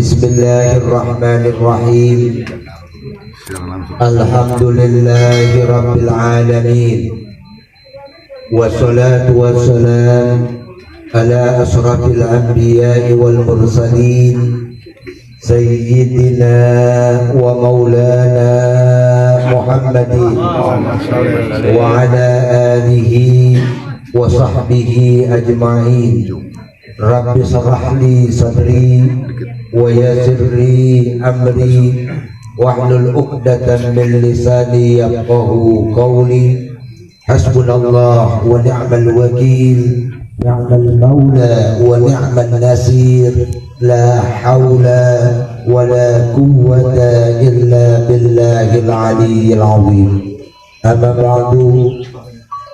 Bismillahirrahmanirrahim. Alhamdulillahi rabbil alamin. Wassalatu wassalam ala asrafil anbiya'i wal mursalin sayyidina wa maulana Muhammadin wa ala alihi wa sahbihi ajma'in. Rabbi shrah li sadri wa yassir li amri wahlul 'uqdatam min lisani yafqahu qawli. Hasbunallah wa ni'mal wakil, ni'mal maula wa ni'man nasir, la haula wa la quwwata illa billahil aliyyil azim. Amma ba'du,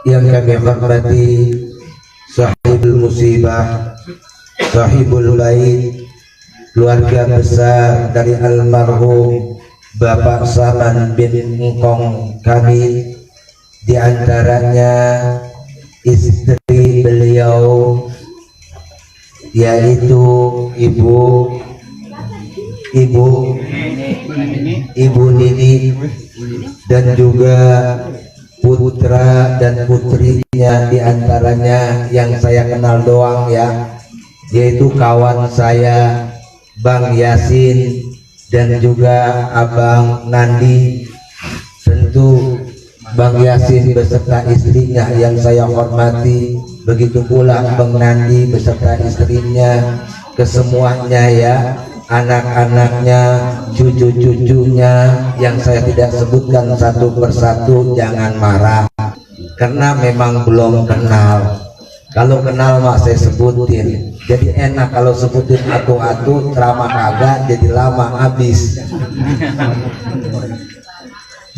yang kami hormati sahibul musibah, sahibul bait, keluarga besar dari almarhum Bapak Saman bin Engkong kami, di antaranya istri beliau yaitu Ibu Nini dan juga putra dan putrinya, di antaranya yang saya kenal doang ya, yaitu kawan saya Bang Yasin dan juga Abang Nandi. Tentu Bang Yasin beserta istrinya yang saya hormati, begitu pula Bang Nandi beserta istrinya, kesemuanya ya, anak-anaknya, cucu-cucunya yang saya tidak sebutkan satu persatu, jangan marah karena memang belum kenal. Kalau kenal mah saya sebutin, jadi enak kalau sebutin atu-atu, ceramah kagak jadi lama habis.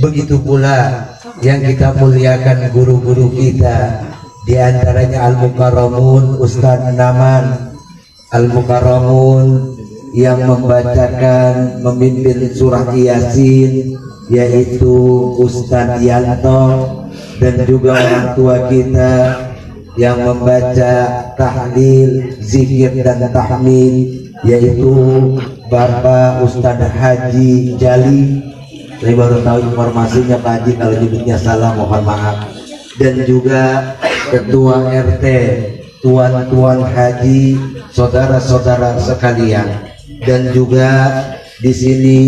Begitu pula yang kita muliakan guru-guru kita, di antaranya Al-Mukarramun Ustadz Naman Al-Mukarramun yang membacakan, memimpin surah Yasin, yaitu Ustadz Yanto, dan juga orang tua kita yang membaca tahlil, zikir dan tahmid, yaitu Bapak Ustadz Haji Jali. Saya baru tahu informasinya Pak Haji, kalau nyebutnya salah mohon maaf. Dan juga Ketua RT, tuan-tuan haji, saudara-saudara sekalian. Dan juga di sini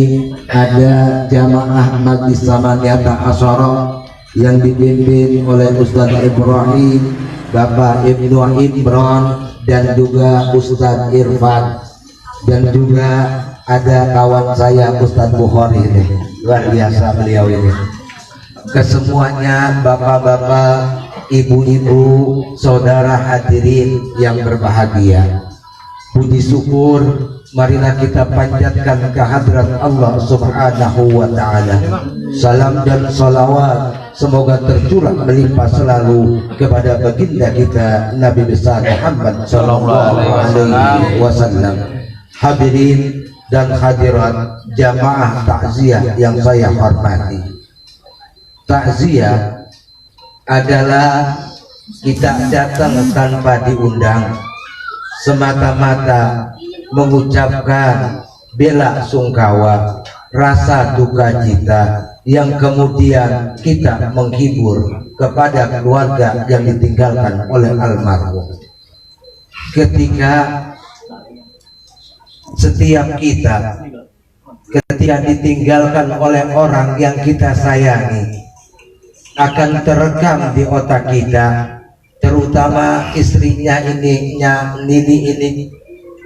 ada jamaah Majlis Samaniyata Asyara yang dipimpin oleh Ustadz Ibrahim, Bapak Ibnu Imran, dan juga Ustadz Irfan. Dan juga ada kawan saya Ustadz Bukhari ini, luar biasa beliau ini. Kesemuanya bapak-bapak, ibu-ibu, saudara hadirin yang berbahagia, puji syukur marilah kita panjatkan kehadirat Allah Subhanahu wa ta'ala. Salam dan salawat semoga tercurah melimpah selalu kepada baginda kita Nabi besar Muhammad sallallahu alaihi wasallam. Hadirin dan hadirat jamaah takziah yang saya hormati, takziah adalah kita datang tanpa diundang, semata-mata mengucapkan bela sungkawa, rasa duka cita, yang kemudian kita menghibur kepada keluarga yang ditinggalkan oleh almarhum. Setiap kita ketika ditinggalkan oleh orang yang kita sayangi, akan terekam di otak kita, terutama istrinya Nini ini,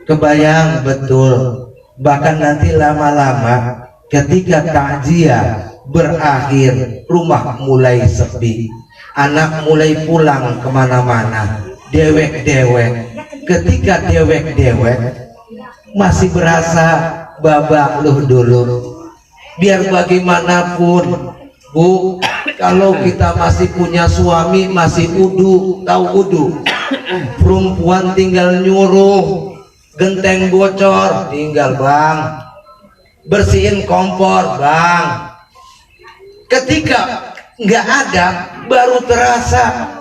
kebayang betul. Bahkan nanti lama-lama ketika takziah berakhir, rumah mulai sepi, anak mulai pulang kemana-mana, dewek-dewek. Ketika dewek-dewek masih berasa babak luh dulu. Biar bagaimanapun Bu, kalau kita masih punya suami, masih tahu udu, perempuan tinggal nyuruh, genteng bocor tinggal bang, bersihin kompor bang. Ketika nggak ada baru terasa.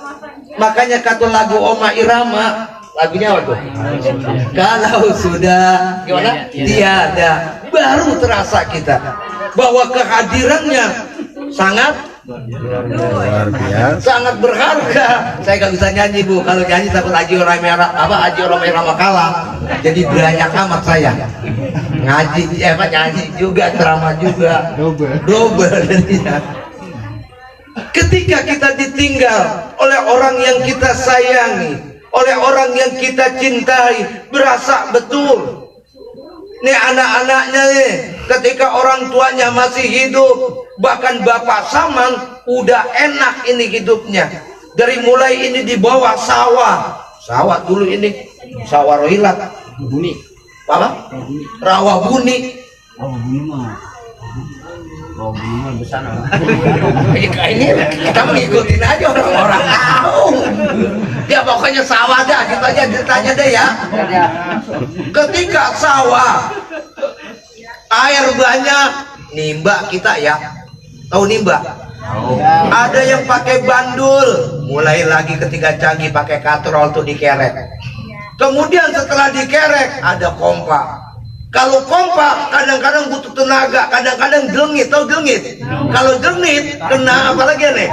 Makanya kata lagu Oma Irama, Lagunya apa tuh? Kalau sudah gimana? Tiada, baru terasa kita bahwa kehadirannya sangat Luar biasa. sangat berharga. Saya nggak bisa nyanyi Bu, kalau nyanyi takut Haji orang merah Haji orang merah makalah. Jadi banyak amat saya ngaji, nyanyi juga, ceramah juga, double jadinya. Ketika kita ditinggal oleh orang yang kita sayangi, oleh orang yang kita cintai, berasa betul. Nih anak-anaknya nih, ketika orang tuanya masih hidup, bahkan Bapak Saman udah enak ini hidupnya. Dari mulai ini di bawah sawah dulu ini, sawah Rohilat, Buni. apa? Rawa Buni. Oh, Buni mah besar. Ini kita mengikutin aja orang-orang tahu. Ya pokoknya sawah dah, kita aja ditanya deh ya. Ketika sawah air banyak, nimba kita ya. Tahu nimba? Ada yang pakai bandul, mulai lagi ketika canggih pakai katrol tuh dikerek. Kemudian setelah dikerek ada pompa. Kalau pompa kadang-kadang butuh tenaga, kadang-kadang delengit, tahu delengit? Kalau delengit kena apa lagi nih?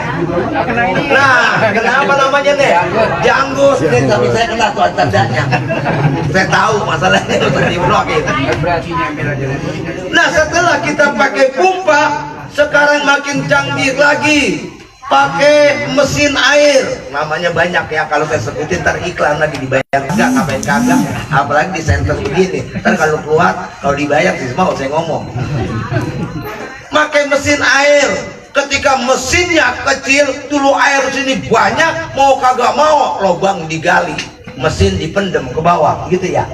Nah, kena apa namanya nih? Janggut. Nih, tapi saya kena tuh tandanya. Saya tahu masalahnya di blok itu. Nah, setelah kita pakai pompa, sekarang makin canggih lagi. Pakai mesin air, namanya banyak ya. Kalau saya sebutin ntar iklan lagi, dibayar enggak, ngapain kagak, apalagi di center begini. Ntar kalau keluar, kalau dibayar sih mau saya ngomong. Pakai mesin air, ketika mesinnya kecil, dulu air sini banyak, mau kagak mau lubang digali, mesin dipendem ke bawah, gitu ya.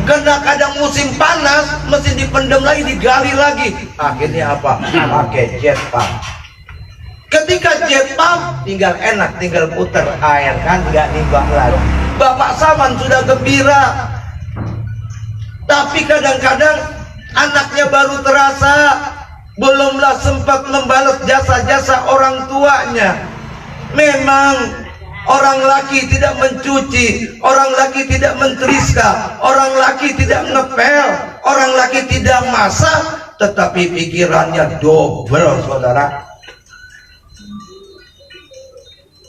Karena kadang musim panas, mesin dipendem lagi, digali lagi. Akhirnya apa? Pakai jet pump. Ketika jet pump tinggal enak, tinggal puter air kan, nggak nimbang lagi. Bapak Saman sudah gembira, tapi kadang-kadang anaknya baru terasa belumlah sempat membalas jasa-jasa orang tuanya. Memang orang laki tidak mencuci, orang laki tidak menteriska, orang laki tidak ngepel, orang laki tidak masak, tetapi pikirannya double, saudara.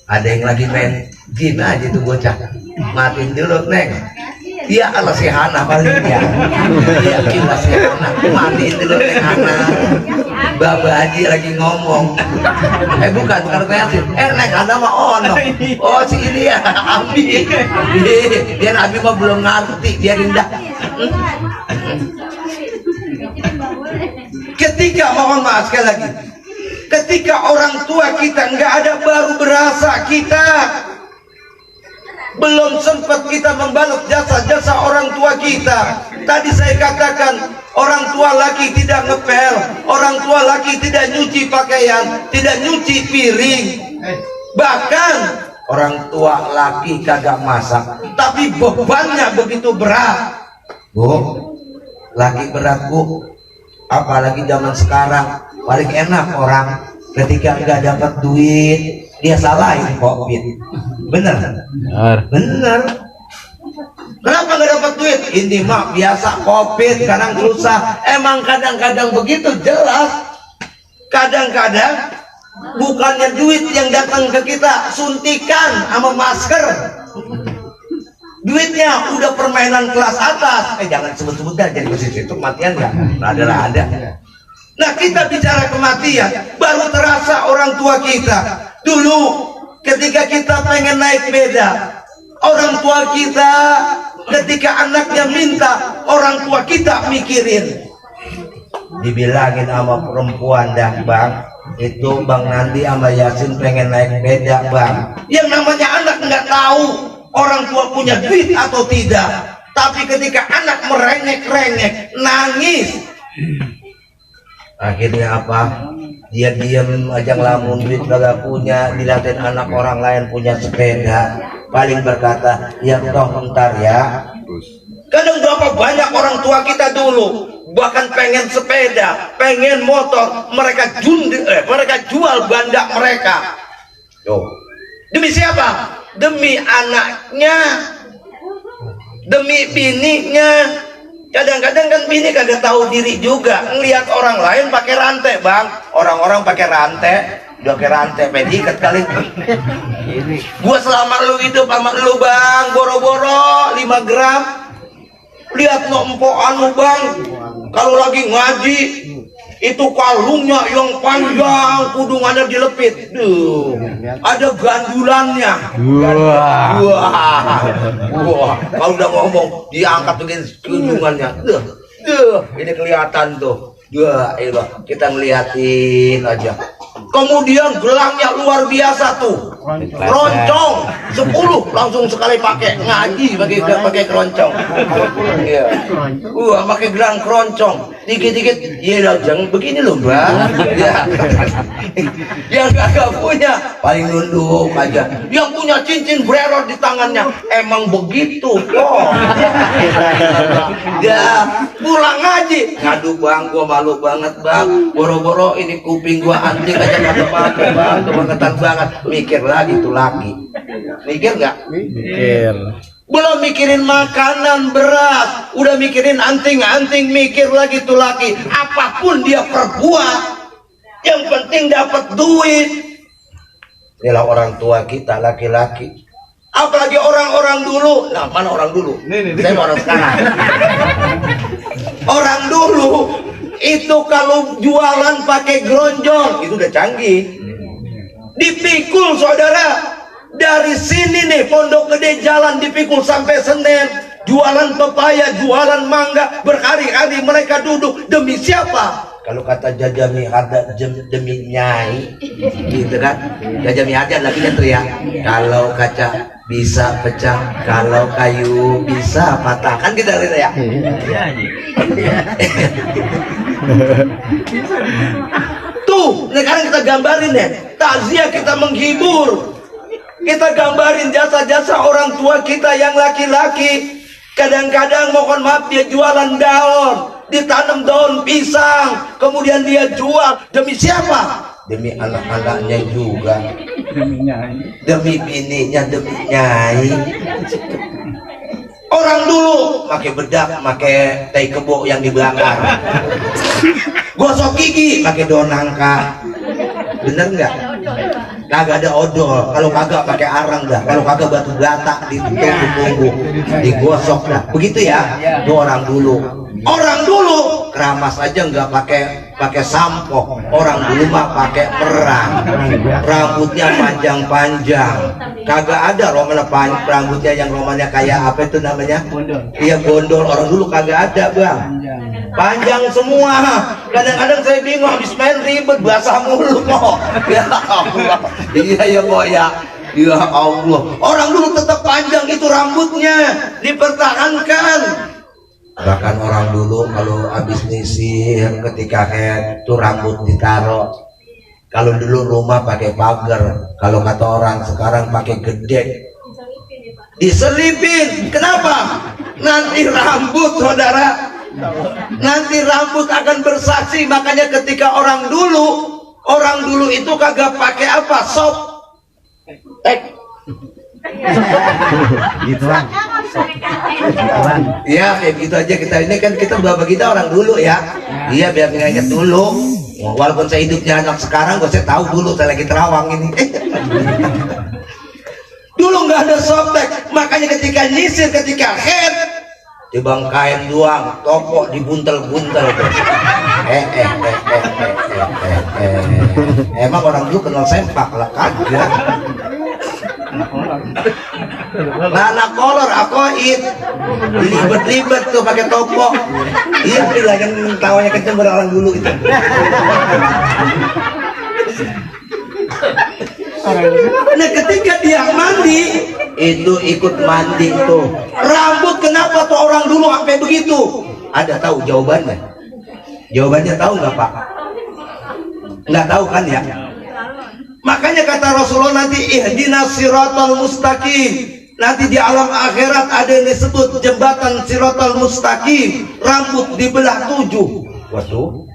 Ada yang lagi main game aja tuh bocah, matiin dulu neng. Dia ala si Hana paling dia. Dia kira si Hana, matiin dulu neng Hana. Baba Haji lagi ngomong. Bukan kreatif. Neng Hana mah ono. Oh si ini ya Abi. Dia Abi mah belum ngerti, dia rindah. Ketika mohon maaf sekali lagi. Ketika orang tua kita nggak ada, baru berasa kita belum sempat kita membalas jasa-jasa orang tua kita. Tadi saya katakan orang tua laki tidak ngepel, orang tua laki tidak nyuci pakaian, tidak nyuci piring, bahkan orang tua laki kagak masak. Tapi bebannya begitu berat, Bu. Laki berat, Bu. Apalagi zaman sekarang. Paling enak orang ketika nggak dapat duit dia salahin COVID. Bener? Bener. Kenapa nggak dapat duit? Ini mah biasa COVID, kadang susah. Emang kadang-kadang begitu, jelas. Kadang-kadang bukannya duit yang datang ke kita, suntikan sama masker. Duitnya udah permainan kelas atas. Jangan sebut-sebut dah, jadi posisi itu kematian ya. Rada-rada. Nah, kita bicara kematian, baru terasa orang tua kita. Dulu ketika kita pengen naik sepeda, orang tua kita ketika anaknya minta, orang tua kita mikirin. Dibilangin sama perempuan dah, Bang, itu Bang Nandi sama Yasin pengen naik sepeda, Bang. Yang namanya anak nggak tahu orang tua punya duit atau tidak. Tapi ketika anak merengek-rengek, nangis, akhirnya apa? Dia diam aja ngelamun, duit kagak punya, dilihatin anak orang lain punya sepeda, paling berkata, ya toh ntar ya. Kadang berapa banyak orang tua kita dulu bahkan pengen sepeda, pengen motor, mereka jual bandak mereka. Tuh. Demi siapa? demi anaknya, demi bininya. Kadang-kadang kan bini kagak tahu diri juga, ngelihat orang lain pakai rantai, bang. Orang-orang pakai rantai, udah pakai rantai, pedikat kali. Gua selama lu hidup sama lu, bang, boro-boro 5 gram. Lihat no empok anu, bang, kalau lagi ngaji itu kalungnya yang panjang, kudungannya dilepit, duh, ada gandulannya. Wah, kalau udah ngomong diangkat begini kudungannya, ini kelihatan tuh. Kita ngeliatin aja. Kemudian gelangnya luar biasa tuh, keroncong 10 langsung sekali pakai ngaji, pakai keroncong. Iya. Pakai gelang keroncong. Dikit-dikit, iya jangan begini loh, bang. Ya. Yang kagak punya paling nunduk aja. Yang punya cincin brerot di tangannya, emang begitu kok. Ya, pulang ngaji, ngadu, bang, gua malu banget, bang. Boro-boro ini kuping gua antik aja kagak pakai, bang. Kebangetan banget. Mikir lagi tuh laki. Mikir nggak? Mikir. Belum mikirin makanan, beras, udah mikirin anting-anting, mikir lagi tuh laki. Apapun dia perbuat, yang penting dapat duit. Inilah orang tua kita, laki-laki. Apalagi orang-orang dulu. Nah, mana orang dulu? Saya orang sekarang. Orang dulu itu kalau jualan pakai geronjong itu udah canggih. Dipikul, saudara. Dari sini nih Pondok Gede jalan dipikul sampai Senen, jualan pepaya, jualan mangga, berhari-hari mereka duduk. Demi siapa? Kalau kata Jajami ada demi nyai, gitu kan? Jajami ada lagi kan teriak. Kalau kaca bisa pecah, kalau kayu bisa patah, kan kita lihat ya. Tuh, sekarang kita gambarin ya, takziah kita menghibur. Kita gambarin jasa-jasa orang tua kita yang laki-laki. Kadang-kadang mohon maaf dia jualan daun, ditanam daun pisang, kemudian dia jual. Demi siapa? Demi anak-anaknya juga, demi bininya, demi nyai. Orang dulu pakai bedak, pakai tai kebo yang dibakar, gosok gigi pakai daun nangka. Bener nggak? Kagak ada odol, kalau kagak pakai arang dah, kalau kagak batu bata ditumbuk, digosok dah. Begitu ya, itu orang dulu. Orang dulu keramas aja nggak pakai sampo. Orang dulu mah pakai perang, rambutnya panjang-panjang. Kagak ada rambutnya yang romannya kayak apa itu namanya? Iya, gondol. Orang dulu kagak ada, bang. Panjang semua. Kadang-kadang saya bingung, habis main ribet, basah mulu kok. Ya Allah. Iya ya kok ya. Ya Allah. Orang dulu tetap panjang itu rambutnya, dipertahankan. Bahkan orang dulu kalau habis nyisir ketika head tuh rambut ditaruh. Kalau dulu rumah pakai pagar, kalau kata orang sekarang pakai gedek. Diselipin. Kenapa? Nanti rambut, saudara, nanti rambut akan bersaksi. Makanya ketika orang dulu itu kagak pakai apa, sop, Gitu kan. ya kayak gitu aja. Kita ini kan bapak kita orang dulu ya. Iya, biar ingat dulu. Walaupun saya hidupnya anak sekarang, saya tahu dulu saya lagi terawang ini. Dulu nggak ada softtek, makanya ketika nyisir, ketika head, dibang kain doang, topok dibuntel-buntel tuh. Emang orang dulu kenal sempak lah, kagak. Anak kolor, akoid, libet-libet tuh pakai topok. Iya, bilangin tawanya kenceng orang dulu itu. Nah, ketika dia mandi, itu ikut mandi tuh. Rambut kenapa tuh orang dulu sampai begitu? Ada tahu jawabannya? Jawabannya tahu nggak, Pak? Nggak tahu kan ya? Makanya kata Rasulullah nanti ihdinas siratal mustaqim. Nanti di alam akhirat ada yang disebut jembatan siratal mustaqim. Rambut dibelah 7. Waduh.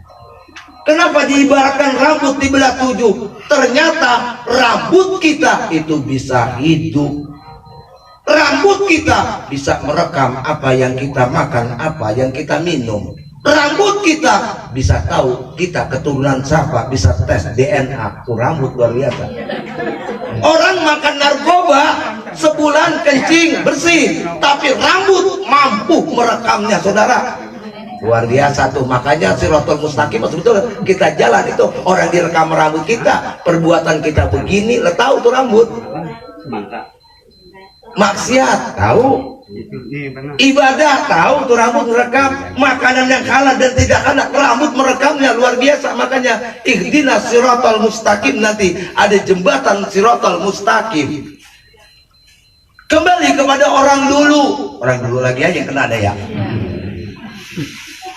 Kenapa diibaratkan rambut dibelah 7? Ternyata rambut kita itu bisa hidup. Rambut kita bisa merekam apa yang kita makan, apa yang kita minum. Rambut kita bisa tahu kita keturunan siapa, bisa tes DNA. Tuh rambut luar biasa. Orang makan narkoba sebulan kencing bersih, tapi rambut mampu merekamnya, saudara. Luar biasa tuh. Makanya Siratal Mustaqim betul kita jalan itu orang direkam rambut kita, perbuatan kita begini, lo tahu tuh rambut. Maksiat tahu, ibadah tahu tuh rambut merekam, makanan yang halal dan tidak halal rambut merekamnya, luar biasa. Makanya ihdinas siratal mustaqim, nanti ada jembatan siratal mustaqim. Kembali kepada orang dulu lagi aja yang kena ada ya.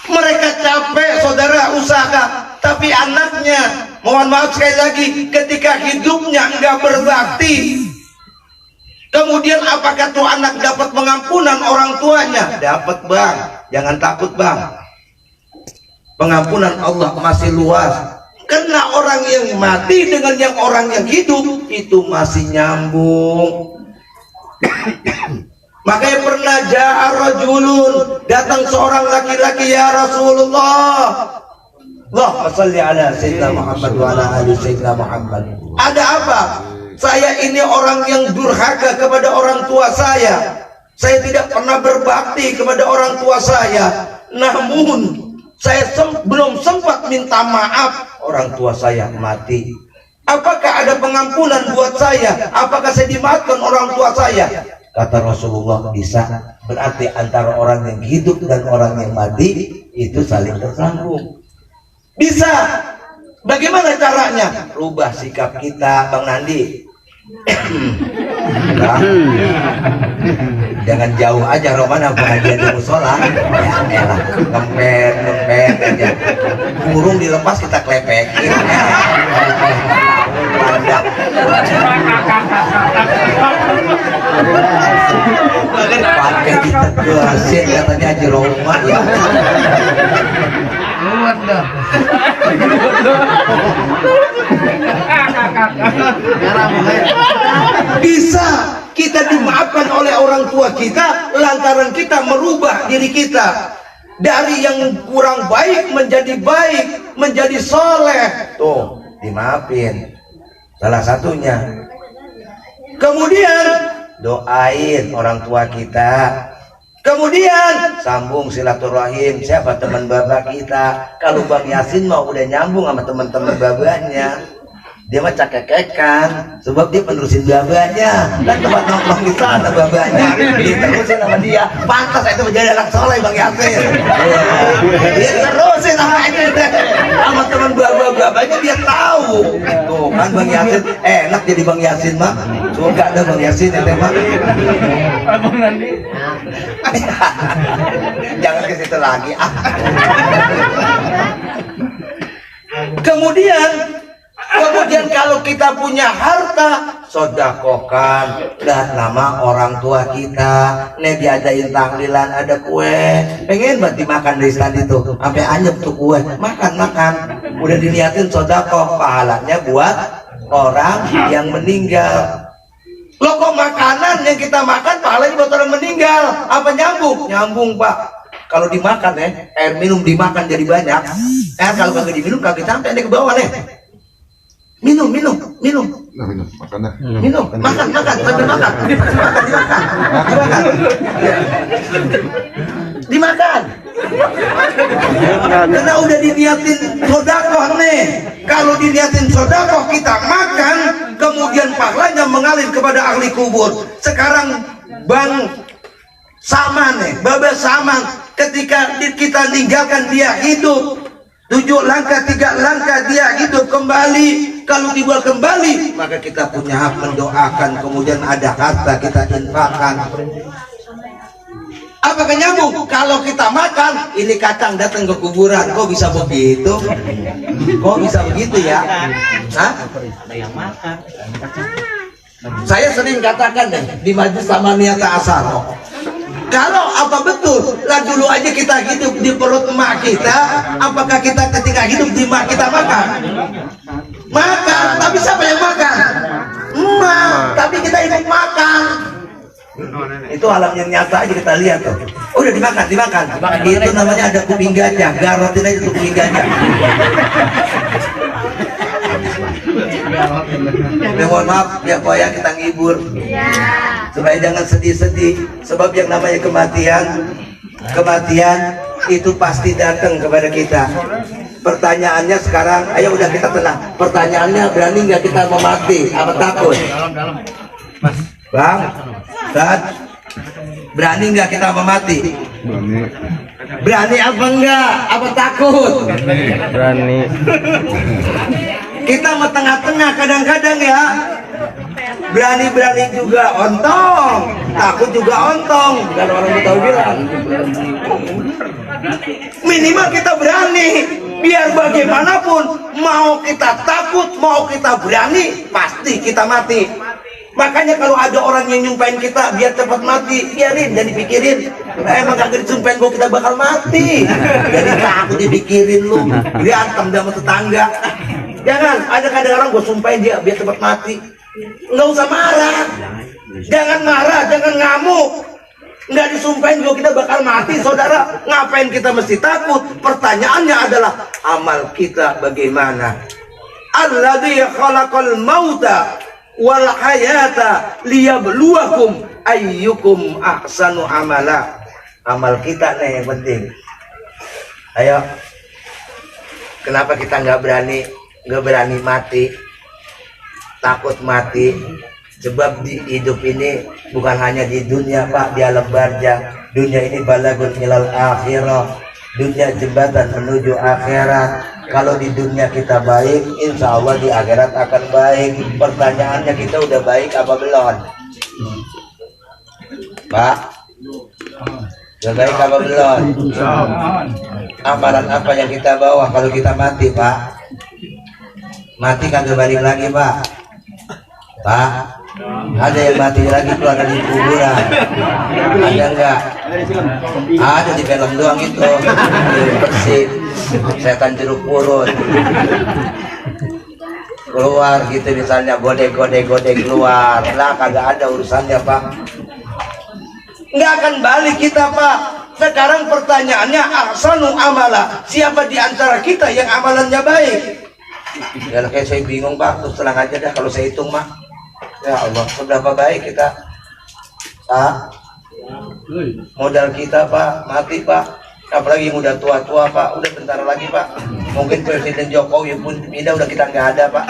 Mereka capek, saudara, usaha, tapi anaknya, mohon maaf sekali lagi, ketika hidupnya enggak berbakti, kemudian apakah tuh anak dapat pengampunan orang tuanya? Dapat, bang. Jangan takut, bang. Pengampunan Allah masih luas. Karena orang yang mati dengan yang orang yang hidup itu masih nyambung. Makanya pernah rajulun, datang seorang laki-laki, ya Rasulullah, Allahumma shalli ala sayyidina Muhammad wa ala ali sayyidina Muhammad. Ada apa? Saya ini orang yang durhaka kepada orang tua saya. Saya tidak pernah berbakti kepada orang tua saya. Namun saya belum sempat minta maaf. Orang tua saya mati. Apakah ada pengampunan buat saya? Apakah saya dimaafkan orang tua saya? Kata Rasulullah, bisa. Berarti antara orang yang hidup dan orang yang mati itu saling tersambung. Bisa. Bagaimana caranya? Rubah sikap kita, Bang Nandi. Nah, jangan jauh aja Romana pengajian di musola. Ya elah, ngempet aja. Burung dilepas kita klepekin. Pandang. Pakai ditegasin katanya Haji Roma ya. Luar dah. Bisa kita dimaafkan oleh orang tua kita lantaran kita merubah diri kita dari yang kurang baik menjadi soleh. Tuh dimaafin salah satunya. Kemudian doain orang tua kita. Kemudian sambung silaturahim. Siapa teman bapak kita? Kalau Bang Yasin mau udah nyambung sama teman-teman babanya. Dia mah cakekekan, sebab dia penerusin babanya. Dan tempat nongkrong di sana babanya diterusin sama dia. Pantas itu menjadi anak soleh Bang Yasin. Dia terusin sama teman babanya, dia tahu. Tuh kan Bang Yasin, enak jadi Bang Yasin mah. Suka ada Bang Yasin ya teman. Abang Nandi. Jangan ke situ lagi. Kemudian kalau kita punya harta, sodakokan dan nama orang tua kita. Nih diadain tahlilan, ada kue, pengen banget dimakan dari stand itu, sampai anyep tuh kue, makan. Udah diniatin sodakoh, pahalanya buat orang yang meninggal. Loh kok makanan yang kita makan pahalanya buat orang meninggal? Apa nyambung? Nyambung Pak. Kalau dimakan air minum dimakan jadi banyak. Kalau kagak diminum kagak sampai ke bawah nih. Minum. Nah, makan dah. Makan, sambil makan. Dimakan. Karena udah diniatin sodakoh nih. Kalau diniatin sodakoh kita makan, kemudian pahalanya mengalir kepada ahli kubur. Sekarang Bang Saman Baba Saman, ketika kita tinggalkan dia hidup 7 langkah 3 langkah dia hidup kembali. Kalau dibuat kembali, maka kita punya hak mendoakan. Kemudian ada harta kita infakkan. Apakah nyambung? Kalau kita makan, ini kacang datang ke kuburan, kok bisa begitu? Kok bisa begitu ya? Hah? Ada yang makan. Saya sering katakan di majelis sama niata asal. Kalau apa betul Apakah dulu aja kita hidup di perut emak kita? Apakah kita ketika hidup di emak kita makan? Makan, tapi siapa yang makan? Emak, tapi kita ikut makan. Itu alam yang nyata aja kita lihat tuh. Udah dimakan. Itu namanya ada kuping gajah, garotin aja tuh kuping gajah. Mohon maaf ya Pak ya, kita ngibur supaya jangan sedih-sedih, sebab yang namanya kematian itu pasti datang kepada kita. Pertanyaannya sekarang, ayo udah kita tenang. Pertanyaannya, berani nggak kita mau mati? Apa takut? Bang, Ustaz, berani nggak kita mau mati? Berani apa enggak? Apa takut? Berani. Kita mau tengah-tengah kadang-kadang ya. Berani-berani juga ontong, takut juga ontong. Kalau orang Betawi bilang, minimal kita berani. Biar bagaimanapun, mau kita takut, mau kita berani, pasti kita mati. Makanya kalau ada orang yang nyumpahin kita biar cepat mati, biarin, jangan dipikirin. Emang kagak disumpahin gua kita bakal mati. Jadi takut dipikirin lu, berantem sama tetangga. Jangan, ada kadang orang gue sumpahin dia biar cepat mati. Nggak usah marah, jangan marah, jangan ngamuk. Nggak disumpahin gue kita bakal mati, saudara. Ngapain kita mesti takut? Pertanyaannya adalah amal kita bagaimana? Alladzi khalaqal mauta wal hayata liyabluwakum ayyukum ahsanu amala. Amal kita nih yang penting. Ayo, kenapa kita nggak berani mati, takut mati? Sebab di hidup ini bukan hanya di dunia Pak, di alam barzah. Dunia ini balagun ilal akhirah, dunia jembatan menuju akhirat. Kalau di dunia kita baik, insya Allah di akhirat akan baik. Pertanyaannya, kita udah baik apa belum? Pak, udah baik apa belum? Amalan apa yang kita bawa kalau kita mati Pak? Mati kagak balik lagi Pak. Pak, ada yang mati lagi keluar dari kuburan? Ada enggak? Ada di film doang itu. Persib, setan jeruk purut keluar gitu misalnya, gode keluar lah, kagak ada urusannya Pak. Nggak akan balik kita Pak. Sekarang pertanyaannya, ahsanu amala, siapa di antara kita yang amalannya baik? Ya kayak saya bingung Pak, terus terang aja dah kalau saya hitung mah. Ya Allah, seberapa baik kita Pak? Modal kita Pak, mati Pak. Apalagi yang udah tua-tua Pak, udah bentar lagi Pak. Mungkin Presiden Jokowi pun pindah, udah kita nggak ada Pak.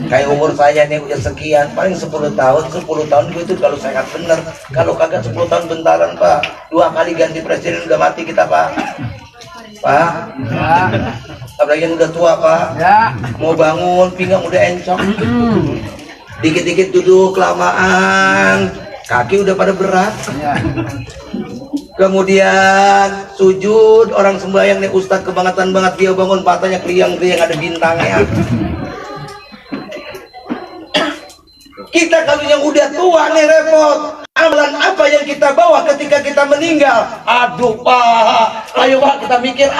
Kayak umur saya nih udah sekian, paling 10 tahun gue itu kalau sehat bener. Kalau kagak 10 tahun bentaran Pak. 2 kali ganti presiden udah mati kita Pak. Pak, apalagi yang udah tua Pak. Mau bangun pinggang udah encok. Dikit-dikit duduk kelamaan, kaki udah pada berat. Kemudian sujud, orang sembahyang nih Ustadz kebangetan banget, dia bangun patahnya kriang-kriang ada bintangnya. Kita kalau yang udah tua nih repot. Amalan apa yang kita bawa ketika kita meninggal? Aduh Pak, ayo Pak kita mikir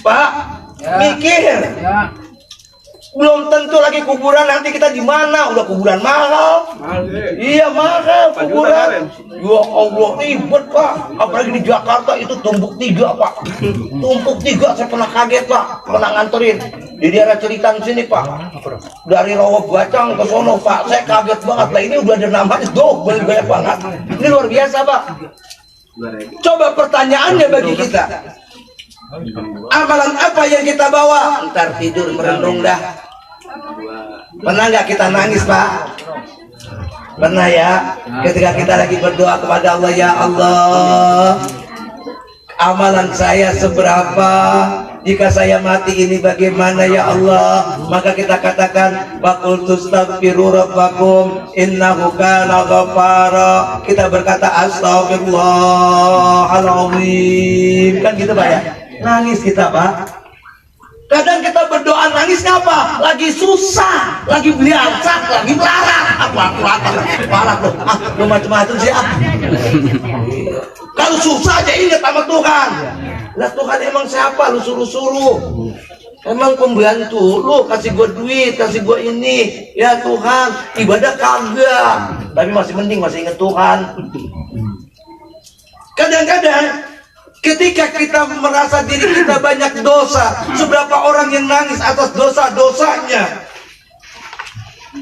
Pak, mikir. Belum tentu lagi kuburan nanti kita di mana, udah kuburan mahal. Iya mahal kuburan. Ya Allah ribet Pak, apalagi di Jakarta itu tumpuk 3 Pak. Tumpuk 3, saya pernah kaget Pak, pernah nganterin di daerah Ceritan sini Pak. Dari Rawa Bacang ke sono Pak, saya kaget banget lah, ini udah ada namanya double banyak banget. Ini luar biasa Pak. Coba pertanyaannya bagi kita, amalan apa yang kita bawa? Ntar tidur merenung dah. Pernah nggak kita nangis Pak? Pernah ya? Ketika kita lagi berdoa kepada Allah, ya Allah, amalan saya seberapa? Jika saya mati ini bagaimana ya Allah? Maka kita katakan, Faqul tustaghfiru rabbakum innahu kana ghaffara. Kita berkata astagfirullahaladzim. Kan gitu Pak ya? Nangis kita Pak. Kadang kita berdoa nangisnya apa? Lagi susah, lagi beliancak, lagi melarat. Parah loh. Lu macam-macam sih. Kalau susah aja ingat sama Tuhan. Lah Tuhan emang siapa? Lu suruh-suruh. Emang pembantu, lu kasih gua duit, kasih gua ini. Ya Tuhan, ibadah kagak. Tapi masih mending masih ingat Tuhan. Kadang-kadang ketika kita merasa diri kita banyak dosa, seberapa orang yang nangis atas dosa-dosanya.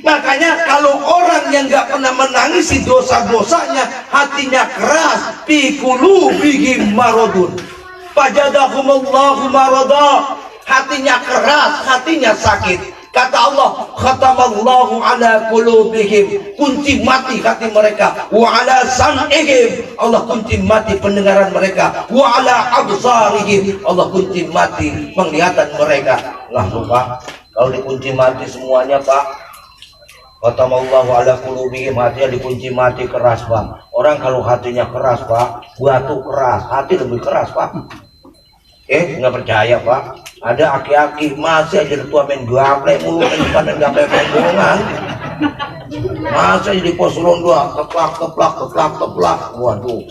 Makanya kalau orang yang gak pernah menangisi dosa-dosanya, hatinya keras, fi qulubihim maradun fajadahumullahu marada. Hatinya keras, hatinya sakit. Kata Allah, khatamallahu ala qulubihim, kunci mati hati mereka. Wa ala sam'ihim, Allah kunci mati pendengaran mereka. Wa ala absarihim, Allah kunci mati penglihatan mereka. Lah Pak, kalau dikunci mati semuanya Pak, khatamallahu ala qulubihim, hatinya dikunci mati keras Pak. Orang kalau hatinya keras Pak, batu keras, hati lebih keras Pak. Nggak percaya Pak, ada aki-aki masih aja tua main gaple mulu dan gaple main bohongan, masih aja di pos ronda keplak. Waduh,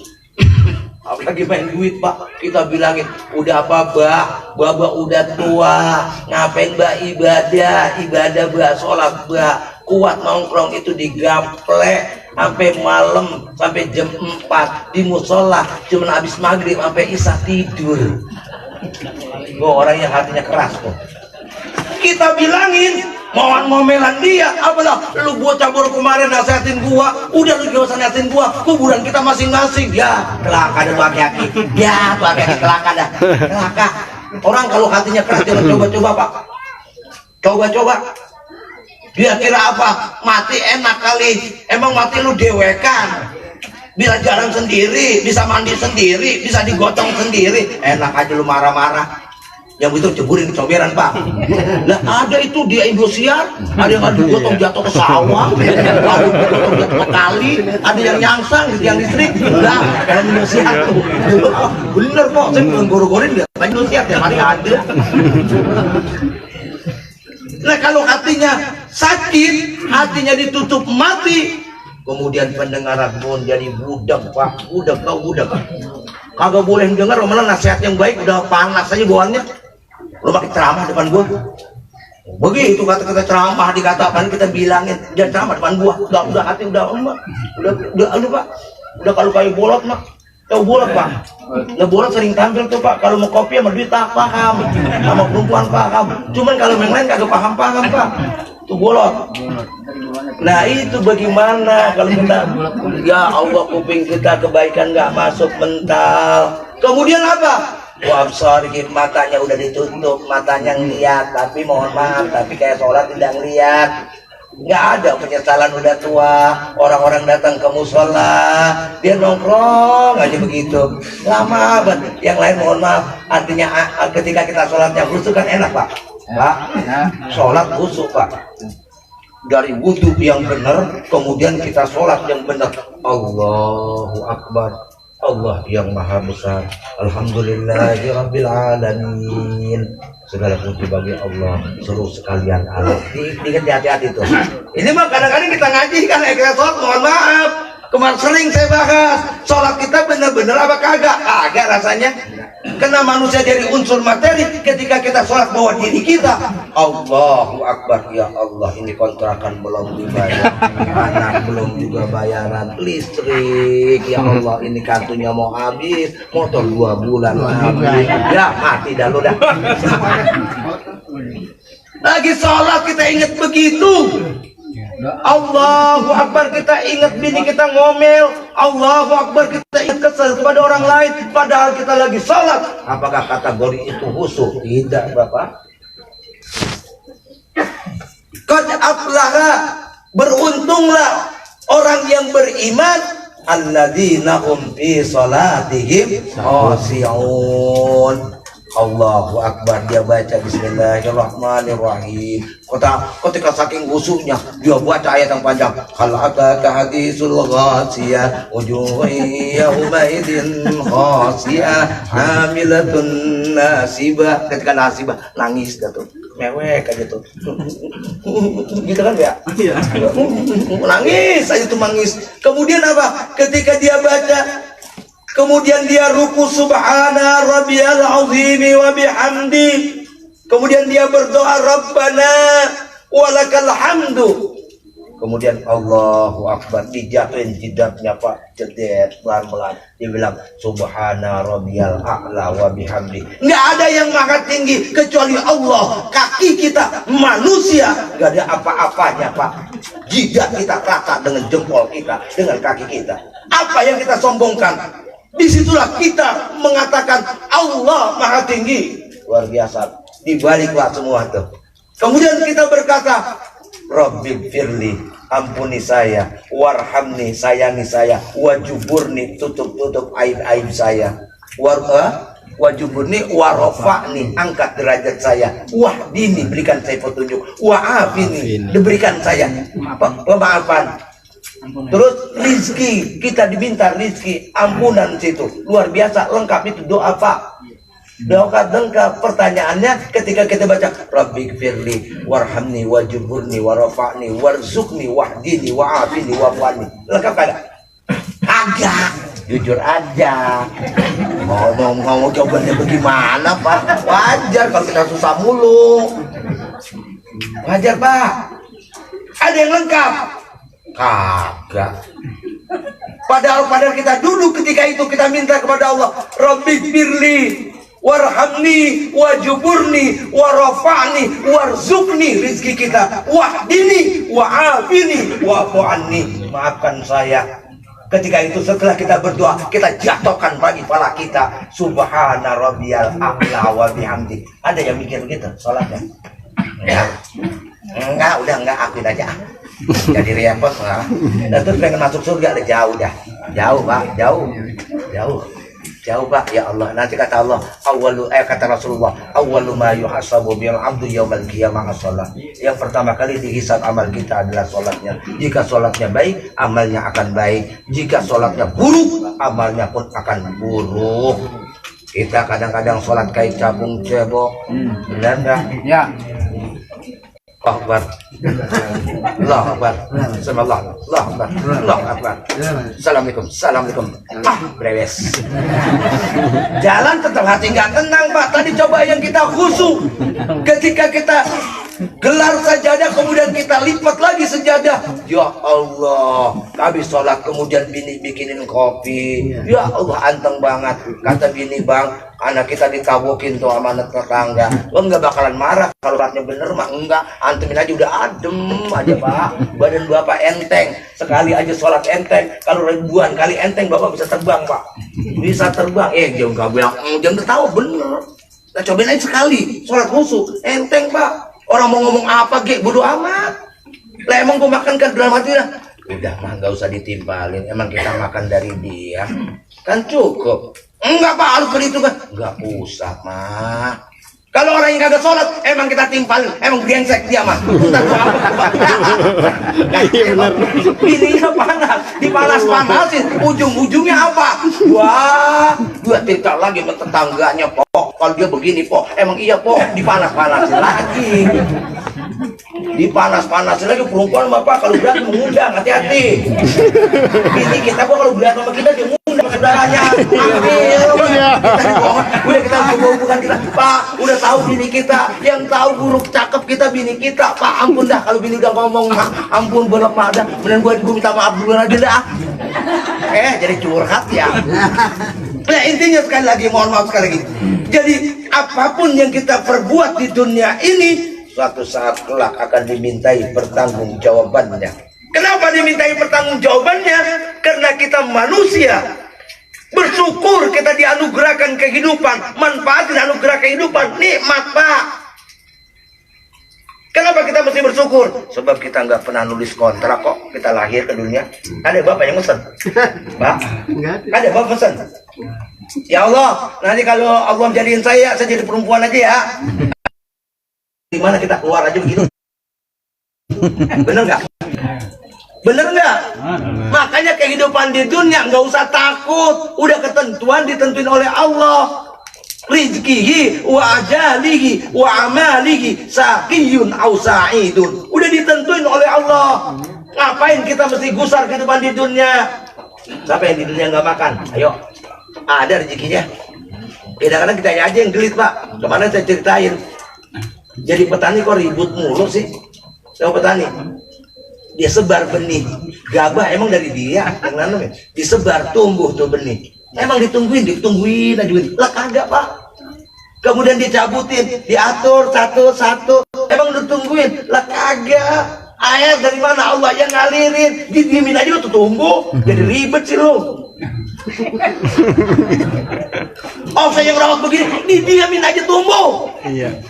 apalagi main duit Pak, kita bilangin udah apa Mbak udah tua, ngapain Mbak ibadah Mbak, sholat Mbak, kuat nongkrong itu digaple sampai malam, sampai jam 4 di musola, cuman habis maghrib sampai isya tidur. Orang yang hatinya keras tuh. Kita bilangin momelan dia, apalah lu bocah baru kemarin nasihatin gua, udah lu gak usah nasihatin gua, kuburan kita masing-masing. Ya kelaka ada tuh aki-aki, ya tuh aki-aki kelaka dah, kelaka. Orang kalau hatinya keras jangan coba-coba Pak, coba-coba. Dia kira apa? Mati enak kali, emang mati lu dewekan. Bisa jalan sendiri, bisa mandi sendiri, bisa digotong sendiri. Enak aja lu marah-marah. Yang itu ceburin ke comberan Pak. Lah ada itu dia Indosiar, ada yang digotong jatuh ke sawah, ada yang digotong jatuh ke kali, ada yang nyangsang di tiang listrik. Lah dalam Indosiar tuh. Bener kok, saya bukan goro-gorin dia. Indosiar tiap hari ada. Nah kalau hatinya sakit, hatinya ditutup mati, kemudian pendengaran pun jadi budak Pak, budak. Kagak boleh dengar, malah nasihat yang baik udah panas aja bawaannya. Lo pakai ceramah depan gua, begitu kata-kata ceramah dikatakan kita bilangin jangan ceramah depan gua. Udah hati udah Pak, udah kalau kayak bolot Mak, tahu bolot Pak? Nah bolot sering tampil tuh Pak, kalau mau kopi sama duit tak paham, sama perempuan paham, cuman kalau yang lain kagak paham Pak. Tuh bolot. Nah itu bagaimana kalau kita, ya Allah kuping kita kebaikan nggak masuk mental. Kemudian apa? Wabsarihim, matanya udah ditutup, matanya ngeliat, tapi mohon maaf, tapi kayak sholat tidak ngeliat. Nggak ada penyesalan udah tua. Orang-orang datang ke musola, dia nongkrong aja begitu, lama banget. Yang lain mohon maaf, artinya ketika kita sholatnya khusyuk kan enak Pak. Sholat khusyuk Pak, dari wudhu yang benar, kemudian kita sholat yang benar. Allahu Akbar, Allah yang maha besar, alhamdulillahirabbil alamin. Segala puji bagi Allah, seluruh sekalian alam. Ingat hati-hati tuh. Ini mah kadang-kadang kita ngaji kan sholat, mohon maaf. Kemarin sering saya bahas, sholat kita benar-benar apa kagak? Kagak rasanya. Karena manusia dari unsur materi, ketika kita sholat bawa diri kita, Allahu Akbar, ya Allah ini kontrakan belum dibayar, anak belum juga bayaran listrik, ya Allah ini kartunya mau habis, motor 2 bulan habis, ya mati dah lu dah. Lagi sholat kita ingat begitu. Allahu Akbar, kita ingat bini kita ngomel. Allahu Akbar, kita ingat kesal kepada orang lain, padahal kita lagi sholat. Apakah kategori itu khusyuk? Tidak Bapak. Qad aflaha, beruntunglah orang yang beriman, alladzina hum fi sholatihim khashi'un. Allahu Akbar, dia baca Bismillahirrahmanirrahim. Ketika saking khusyuknya dia baca ayat yang panjang. Hal ataka hadisul ghasiyah wujuhun yawmaidin khasiyah hamilatun nasibah. Ketika nasibah nangis dah tuh. mewek aja tuh. Gitu kan ya? Iya. Nangis aja tuh mangis. Kemudian apa? Ketika dia baca, kemudian dia ruku subhana rabbiyal azim wa bihamdi. Kemudian dia berdoa Rabbana walakal hamdu. Kemudian Allahu Akbar, dijatuhin jidatnya Pak, jedet pelan-pelan. Dia bilang subhana rabbiyal a'la wa bihamdi. Nggak ada yang maha tinggi kecuali Allah. Kaki kita manusia nggak ada apa-apanya Pak. Jidat kita rata dengan jempol kita, dengan kaki kita. Apa yang kita sombongkan? Disitulah kita mengatakan Allah maha tinggi. Luar biasa. Dibaliklah semua itu. Kemudian kita berkata Rabbi firli, ampuni saya, warhamni, sayangi saya, wajuburni, tutup aib-aib saya, wajuburni, warofa'ni, angkat derajat saya, wahdini, berikan saya petunjuk, wa'afini, diberikan saya pemaafan. Terus rizki, kita diminta rizki, ampunan situ, luar biasa, lengkap itu doa Pak. Doa lengkap. Pertanyaannya ketika kita baca Rabbi firli warhamni wajuburni warafa'ni warzukni wahdini wa'afini wa'afani, lengkap kagak? Kagak. Jujur aja, mau jawabannya bagaimana Pak? Wajar kalau kita susah mulu, wajar Pak. Ada yang lengkap? Kagak. Padahal kita duduk ketika itu kita minta kepada Allah Rabbi firli warhamni wajuburni warafa'ni warzukni, rizki kita, wahdini wa'afini wa'fu'anni, maafkan saya. Ketika itu setelah kita berdoa, kita jatuhkan bagi kepala kita subhana rabbiyal a'la wa bihamdi. Ada yang mikir gitu sholatnya? Enggak, udah enggak, akuin aja. Jadi repot lah. Dan terus pengen masuk surga udah jauh dah. Jauh Pak, jauh Pak. Ya Allah, nanti kata Allah, kata Rasulullah, awwalu ma yuhasabu bil abdu yaumal qiyamah as-shalah. Yang pertama kali dihisab amal kita adalah sholatnya. Jika sholatnya baik, amalnya akan baik. Jika sholatnya buruk, amalnya pun akan buruk. Kita kadang-kadang sholat kayak cabung cebok, benar nggak? Ya. Allahu Akbar. Allahu Akbar. Subhanallah. Allahu Akbar. Allahu Akbar. Assalamualaikum. Brewes. Jalan tetap hati nggak tenang Pak. Tadi coba yang kita khusyuk. Ketika kita gelar sajadah, kemudian kita lipat lagi sejadah. Ya Allah, habis sholat kemudian bini bikinin kopi. Ya Allah, anteng banget. Kata bini, Bang, anak kita ditabokin tuh sama anak tetangga. Lo nggak bakalan marah kalau ratnya bener mah enggak. Antemin aja udah adem aja Pak. Badan Bapak enteng. Sekali aja sholat enteng. Kalau ribuan kali enteng Bapak bisa terbang Pak. Bisa terbang. Jangan nggak bilang jangan tahu bener. Nah, cobain aja sekali sholat khusyuk enteng Pak. Orang mau ngomong apa ge bodo amat. Lah emang gua makan kan dalam hati lah. Udah mah nggak usah ditimpalin. Emang kita makan dari dia kan cukup. Enggak Pak, harus perhitungan. Enggak usah mah. Kalau orang yang kagak sholat, emang kita timpalin, emang brengsek dia mah. Entar gua apa? Iya benar. Bininya panas, dipanas-panasin, ujung-ujungnya apa? Wah, dua tingkat lagi sama tetangganya Pok. Kalau dia begini Pok, emang iya Pok, dipanas-panasin lagi. Dipanas-panasin lagi perempuan Bapak kalau berat mengundang, hati-hati. Bini kita Pok kalau berat sama kita dia ngundang saudaranya. Udah kita hubungan kita, Pak, udah tahu bini kita, yang tahu buruk cakep kita bini kita, Pak. Ampun dah kalau bini udah ngomong, ampun belum ada, beneran gue minta maaf duluan aja dah. Jadi curhat ya. Nah intinya sekali lagi, mohon maaf sekali lagi. Jadi apapun yang kita perbuat di dunia ini, suatu saat kelak akan dimintai pertanggungjawabannya. Kenapa dimintai pertanggungjawabannya? Karena kita manusia. Bersyukur kita dianugerahkan kehidupan, manfaat dianugerah kehidupan, nikmat Pak. Kenapa kita mesti bersyukur? Sebab kita nggak pernah nulis kontrak kok. Kita lahir ke dunia. Ada Bapak yang mesen? Pak? Ada Bapak mesen? Ya Allah, nanti kalau Allah jadiin saya jadi perempuan aja ya. Gimana kita keluar aja begitu? Bener nggak? Bener nggak? Makanya kehidupan di dunia nggak usah takut. Udah ketentuan ditentuin oleh Allah. rizkihi wa ajalihi wa amalihi saqiyun aw sa'idun. Udah ditentuin oleh Allah. Ngapain kita mesti gusar kehidupan di dunia? Siapa yang di dunia nggak makan? Ayo, ada rezekinya. Kadang-kadang kita aja yang gelit, Pak. Kemarin saya ceritain, jadi petani kok ribut mulu sih sama petani. Dia sebar benih gabah, emang dari dia yang nanam ya, disebar tumbuh tuh benih. Emang ditungguin aja. Lah kagak, Pak. Kemudian dicabutin, diatur satu-satu. Emang ditungguin? Lah kagak. Air dari mana Allah yang ngalirin? Didiemin aja lu tuh tumbuh. Jadi ribet sih lu. Oh, saya yang rawat begini, didiemin aja tumbuh. Iya.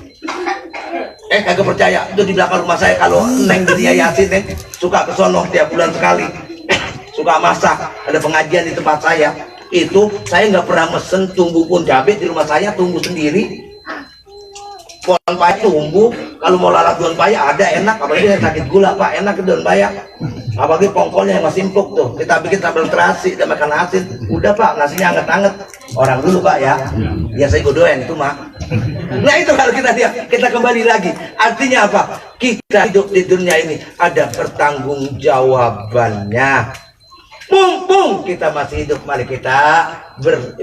Kagak percaya, itu di belakang rumah saya kalau Neng dari Yayasin Neng suka ke sono tiap bulan sekali. Suka masak, ada pengajian di tempat saya. Itu saya nggak pernah mesen tumbuh pun cabai di rumah saya, tumbuh sendiri. Pohon paya tumbuh, kalau mau lalat daun paya ada, enak. Apalagi yang sakit gula, Pak, enak ke daun paya. Apalagi pongkolnya yang masih empuk tuh, kita bikin sambal terasi dan makan asin. Udah, Pak, nasinya anget-anget. Orang dulu, Pak, ya. Biasanya godoen itu mah. Nah itu kalau kita lihat, kita kembali lagi. Artinya apa? Kita hidup di dunia ini ada pertanggungjawabannya. Mumpung kita masih hidup, mari kita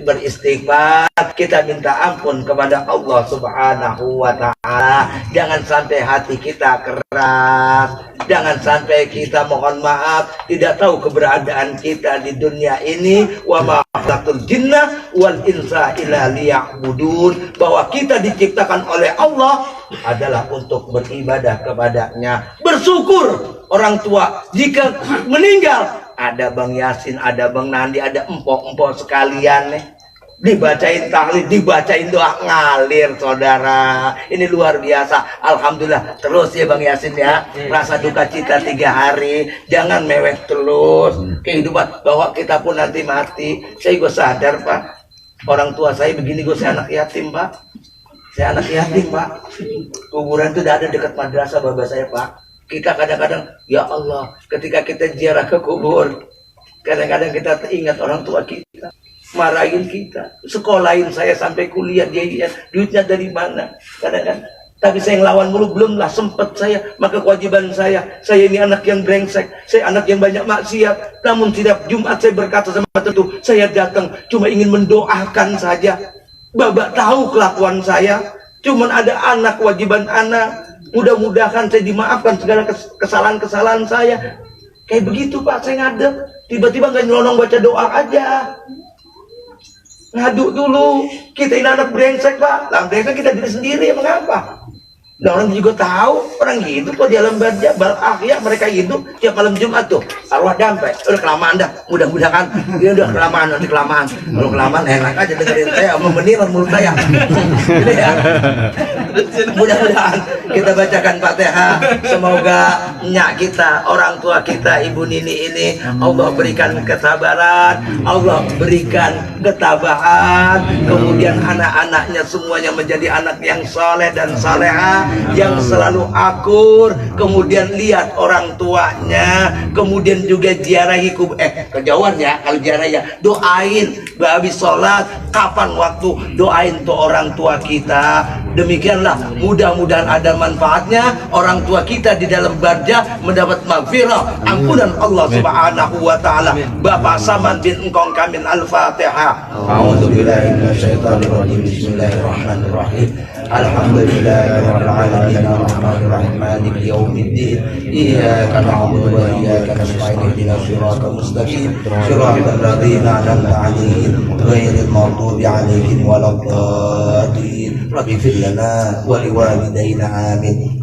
beristighfar, kita minta ampun kepada Allah Subhanahu wa Ta'ala. Jangan sampai hati kita keras, jangan sampai kita mohon maaf tidak tahu keberadaan kita di dunia ini. Wa ma khalaqtul jinna wal insa illa liya'budun, bahwa kita diciptakan oleh Allah adalah untuk beribadah kepadanya. Bersyukur orang tua jika meninggal, ada Bang Yasin, ada Bang Nandi, ada empok-empok sekalian nih, dibacain tahlil, dibacain doa, ngalir saudara. Ini luar biasa. Alhamdulillah. Terus ya Bang Yasin ya, rasa duka cita 3 hari, jangan mewek terus kehidupan, bahwa kita pun nanti mati. Saya juga sadar, Pak, orang tua saya begini, saya anak yatim, Pak. Saya anak yatim, Pak. Kuburan itu udah ada dekat madrasah bapak saya, Pak. Kita kadang-kadang, ya Allah, ketika kita ziarah ke kubur, kadang-kadang kita teringat orang tua kita, marahin kita, sekolahin saya sampai kuliah, dia duitnya dari mana, kadang-kadang. Tapi saya ngelawan mulu, belumlah sempet saya, maka kewajiban saya ini anak yang brengsek, saya anak yang banyak maksiat. Namun setiap Jumat saya berkata sama tentu, saya datang cuma ingin mendoakan saja. Bapak tahu kelakuan saya, cuman ada anak, kewajiban anak. Mudah-mudahan saya dimaafkan segala kesalahan-kesalahan saya. Kayak begitu, Pak, saya ngadep. Tiba-tiba nggak nyelonong baca doa aja. Ngadu dulu. Kita ini anak brengsek, Pak. Lah brengsek kita diri sendiri, emang apa? Nah, orang juga tahu, orang hidup kok di alam barzah, ya mereka hidup tiap malam Jumat tuh, arwah dampai. Udah kelamaan dah, mudah-mudahan dia udah kelamaan, nanti kelamaan. Kalau kelamaan enak aja dengerin saya, memeniran mulut saya. Gitu ya. Mudah-mudahan kita bacakan Fatihah, semoga nyak kita, orang tua kita, Ibu Nini ini, Allah berikan kesabaran, Allah berikan ketabahan, kemudian anak-anaknya semuanya menjadi anak yang soleh dan salehah, yang selalu akur. Kemudian lihat orang tuanya, kemudian juga ziarahi kejauhan ya, kalau ziarah ya doain, habis sholat kapan waktu doain tuh orang tua kita. Demikianlah, mudah-mudahan ada manfaatnya. Orang tua kita di dalam barzah mendapat maghfirah, ampunan Allah Subhanahu wa Ta'ala. Bapak Saman bin Engkong Kamil, Al-Fatihah. A'udzubillahi minasyaitonir rajim. Bismillahirrahmanirrahim. Alhamdulillahirabbil alamin, arrahmanir rahim, maliki yaumiddin. Iyyaka na'budu wa iyyaka nasta'in, ihdinas siratal mustaqim, siratal ladzina an'amta 'alaihim ghairil maghdubi 'alaihim waladdallin. Rabbi fir lana wa liwalidayna, amin.